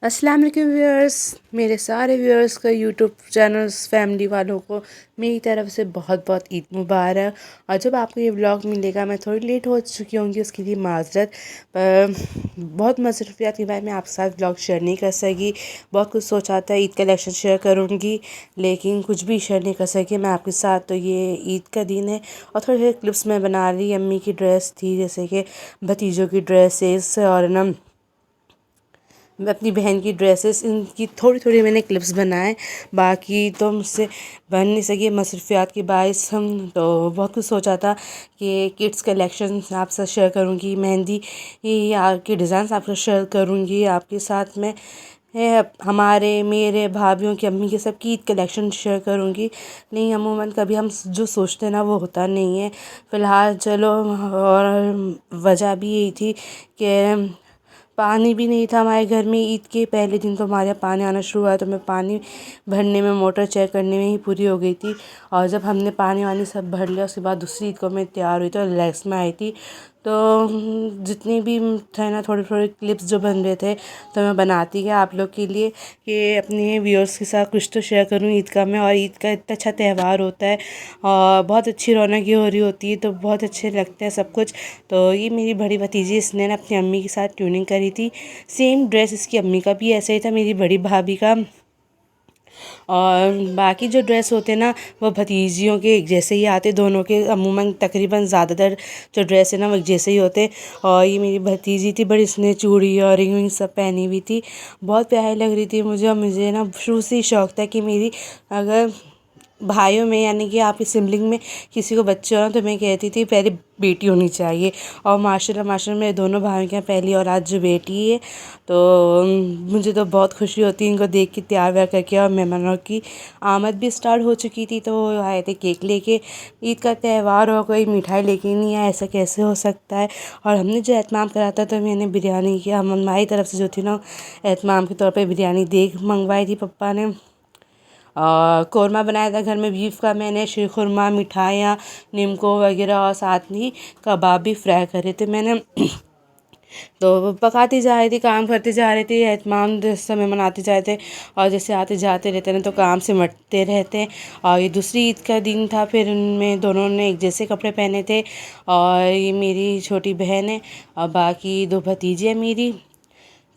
अस्सलाम वालेकुम व्यूअर्स, मेरे सारे व्यूअर्स का यूट्यूब चैनल्स फैमिली वालों को मेरी तरफ से बहुत बहुत ईद मुबारक। और जब आपको ये व्लॉग मिलेगा मैं थोड़ी लेट हो चुकी होंगी, उसके लिए माजरत। पर बहुत मसरूफियात के बाद मैं आपके साथ व्लॉग शेयर नहीं कर सकी। बहुत कुछ सोचा था ईद कलेक्शन शेयर करूँगी, लेकिन कुछ भी शेयर नहीं कर सकी मैं आपके साथ। तो ये ईद का दिन है और थोड़े थोड़े क्लिप्स मैं बना रही। अम्मी की ड्रेस थी, जैसे कि भतीजों की ड्रेसेस और ना अपनी बहन की ड्रेसेस, इनकी थोड़ी थोड़ी मैंने क्लिप्स बनाए। बाकी तो मुझसे बन नहीं सकी मसरूफियात के बायस। हम तो बहुत कुछ सोचा था कि किड्स कलेक्शन आपके साथ शेयर करूँगी, मेहंदी के डिज़ाइन आपके साथ शेयर करूँगी आपके साथ में हमारे मेरे भाभीयों की अम्मी के सब की ईद कलेक्शन शेयर करूँगी। नहीं, अमूमन कभी हम जो सोचते हैं ना वो होता नहीं है। फ़िलहाल चलो, और वजह भी यही थी कि पानी भी नहीं था हमारे घर में। ईद के पहले दिन तो हमारे यहाँ पानी आना शुरू हुआ, तो मैं पानी भरने में, मोटर चेक करने में ही पूरी हो गई थी। और जब हमने पानी वानी सब भर लिया, उसके बाद दूसरी ईद को मैं तैयार हुई तो रिलैक्स में आई थी। तो जितने भी थे ना थोड़े थोड़े क्लिप्स जो बन रहे थे, तो मैं बनाती है आप लोग के लिए कि अपने व्यूअर्स के साथ कुछ तो शेयर करूँ ईद का मैं। और ईद का इतना अच्छा त्यौहार होता है और बहुत अच्छी रौनक हो रही होती है, तो बहुत अच्छे लगते हैं सब कुछ। तो ये मेरी बड़ी भतीजी, इसने ना अपनी अम्मी के साथ ट्यूनिंग करी थी। सेम ड्रेस इसकी अम्मी का भी ऐसा ही था, मेरी बड़ी भाभी का। और बाकी जो ड्रेस होते हैं ना वो भतीजियों के एक जैसे ही आते, दोनों के अमूमन तकरीबन ज़्यादातर जो ड्रेस है ना वो एक जैसे ही होते। और ये मेरी भतीजी थी बड़ी, इसने चूड़ी और रिंग विंग सब पहनी हुई थी, बहुत प्यारी लग रही थी मुझे। और मुझे ना शुरू से ही शौक़ था कि मेरी अगर भाइयों में यानी कि आपकी सिबलिंग में किसी को बच्चे हो तो मैं कहती थी पहले बेटी होनी चाहिए। और माशाल्लाह मेरे दोनों भाइयों के यहाँ पहली और आज जो बेटी है, तो मुझे तो बहुत खुशी होती है इनको देख के तैयार व्यार करके। और मेहमानों की आमद भी स्टार्ट हो चुकी थी, तो आए थे केक लेके। ईद का त्यौहार और कोई मिठाई लेके नहीं आया, ऐसा कैसे हो सकता है। और हमने जो एहतमाम करा था तो मैंने बिरयानी किया, हमारी तरफ से जो थी ना एहतमाम के तौर पर बिरयानी देग मंगवाई थी पप्पा ने। कौरमा बनाया था घर में बीफ का मैंने, शीरखुरमा, मिठाइयाँ, निमको वगैरह, और साथ ही कबाब भी फ्राई करे थे मैंने। तो पकाती जा रही थी, काम करते जा रही थी, एहतमाम समय मनाते जा रहे थे। और जैसे आते जाते रहते हैं तो काम से मटते रहते हैं। और ये दूसरी ईद का दिन था, फिर उनमें दोनों ने एक जैसे कपड़े पहने थे। और ये मेरी छोटी बहन है और बाकी दो भतीजी है मेरी,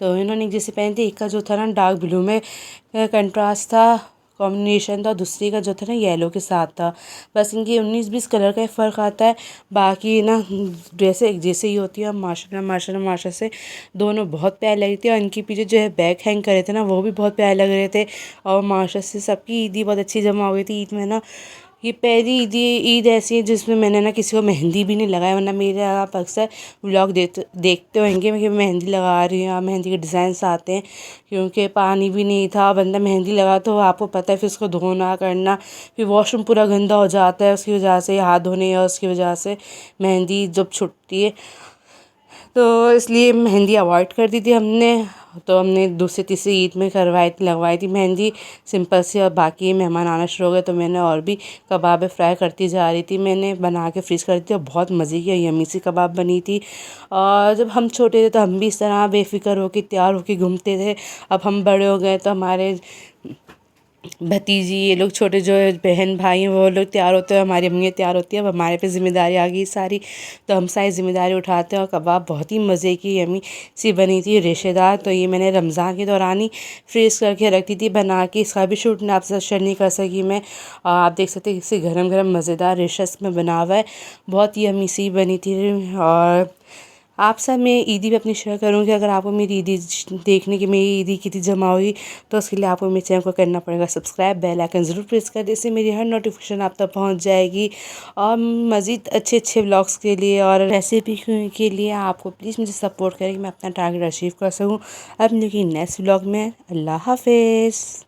तो इन्होंने एक जैसे पहने थे। एक का जो था ना डार्क ब्लू में कंट्रास्ट था, कॉम्बिनेशन था। दूसरी का जो था ना येलो के साथ था। बस इनकी 19-20 कलर का फ़र्क आता है, बाकी ना ड्रेसें एक जैसे ही होती है। और माशाल्लाह से दोनों बहुत प्यारे लग रहे थे। और इनके पीछे जो है बैग हैंग करे थे ना वो भी बहुत प्यारे लग रहे थे। और माशाल्लाह से सबकी ईदी बहुत अच्छी जमा हो गई थी। ईद में ना ये पहली ईद ऐसी है जिसमें मैंने ना किसी को मेहंदी भी नहीं लगाया, वरना मेरे आप अक्सर व्लॉग देखते होंगे मैं मेहंदी लगा रही हूँ, मेहंदी के डिज़ाइंस आते हैं। क्योंकि पानी भी नहीं था, बंदा मेहंदी लगा तो आपको पता है फिर उसको धोना करना, फिर वॉशरूम पूरा गंदा हो जाता है उसकी वजह से, हाथ धोने या उसकी वजह से मेहंदी जब छुटती है, तो इसलिए मेहंदी अवॉइड कर दी थी हमने। तो हमने दूसरी तीसरी ईद में लगवाई थी मेहंदी सिंपल सी। और बाकी मेहमान आना शुरू हो गए तो मैंने और भी कबाब फ्राई करती जा रही थी, मैंने बना के फ्रीज़ कर दी थी और बहुत मज़े की यम्मी सी कबाब बनी थी। और जब हम छोटे थे तो हम भी इस तरह बेफ़िक्र होकर तैयार होकर घूमते थे। अब हम बड़े हो गए तो हमारे भतीजी ये लोग छोटे जो बहन भाई हैं वो लोग तैयार होते हैं, हमारी अम्मियाँ तैयार होती है। अब हमारे पे ज़िम्मेदारी आ गई सारी, तो हम सारी ज़िम्मेदारी उठाते हैं। और कबाब बहुत ही मज़े की यम्मी सी बनी थी, रेशेदार। तो ये मैंने रमज़ान के दौरान ही फ्रीज़ करके रखी थी बना के, इसका भी शूट मैं आपसे शेयर नहीं कर सकी मैं। आप देख सकते हैं इसे गरम गरम मज़ेदार रेशस में बना हुआ है, बहुत ही यम्मी सी बनी थी। और आप सब मैं ईदी भी अपनी शेयर करूँगी। अगर आपको मेरी ईदी देखने की, मेरी ईदी कितनी जमा हुई, तो उसके लिए आपको मेरे चैनल को करना पड़ेगा सब्सक्राइब, बेल आइकन ज़रूर प्रेस कर दें, इससे मेरी हर नोटिफिकेशन आप तक पहुँच जाएगी। और मज़ीद अच्छे अच्छे व्लॉग्स के लिए और रेसिपी के लिए आपको प्लीज़ मुझे सपोर्ट करें कि मैं अपना टारगेट अचीव कर सकूँ। अब मिलेंगे नेक्स्ट व्लॉग में। अल्लाह हाफिज़।